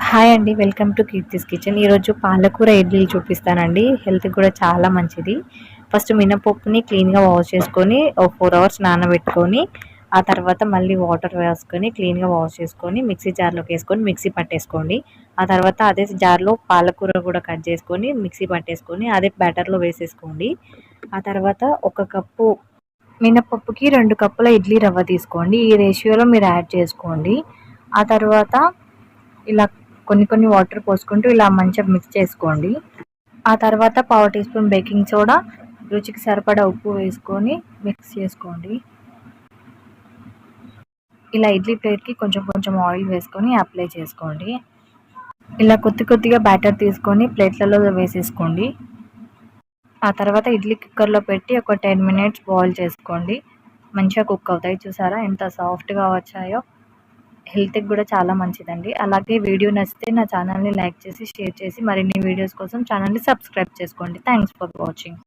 Hi అండి. Welcome to Keerthi's kitchen. ఈరోజు పాలకూర ఇడ్లీలు చూపిస్తానండి. హెల్త్‌కి కూడా చాలా మంచిది. ఫస్ట్ మినపప్పుని క్లీన్‌గా వాష్ చేసుకొని, ఒక 4 అవర్స్ నానబెట్టుకొని, ఆ తర్వాత మళ్ళీ వాటర్ వేసుకొని క్లీన్‌గా వాష్ చేసుకొని, మిక్సీ జార్‌లోకి వేసుకొని మిక్సీ పట్టేసుకోండి. ఆ తర్వాత అదే జార్‌లో పాలకూర కూడా కట్ చేసుకొని మిక్సీ పట్టేసుకొని, అదే బ్యాటర్‌లో వేసేసుకోండి. ఆ తర్వాత ఒక కప్పు మినపప్పుకి 2 కప్పుల ఇడ్లీ రవ్వ తీసుకోండి. ఈ రేషియోలో మీరు యాడ్ చేసుకోండి. ఆ తర్వాత ఇలా కొన్ని వాటర్ పోసుకుంటూ ఇలా మంచిగా మిక్స్ చేసుకోండి. ఆ తర్వాత పావు టీ స్పూన్ బేకింగ్ సోడా, రుచికి సరిపడా ఉప్పు వేసుకొని మిక్స్ చేసుకోండి. ఇలా ఇడ్లీ ప్లేట్కి కొంచెం కొంచెం ఆయిల్ వేసుకొని అప్లై చేసుకోండి. ఇలా కొద్దిగా బ్యాటర్ తీసుకొని ప్లేట్లలో వేసేసుకోండి. ఆ తర్వాత ఇడ్లీ కుక్కర్లో పెట్టి ఒక 10 మినిట్స్ బాయిల్ చేసుకోండి. మంచిగా కుక్ అవుతాయి. చూసారా ఎంత సాఫ్ట్గా వచ్చాయో. హెల్త్‌కి కూడా చాలా మంచిదండి. అలాగే వీడియో నచ్చితే నా ఛానల్‌ని లైక్ చేసి, షేర్ చేసి మరిన్ని వీడియోస్ కోసం ఛానల్‌ని సబ్స్క్రైబ్ చేసుకోండి. Thanks for watching.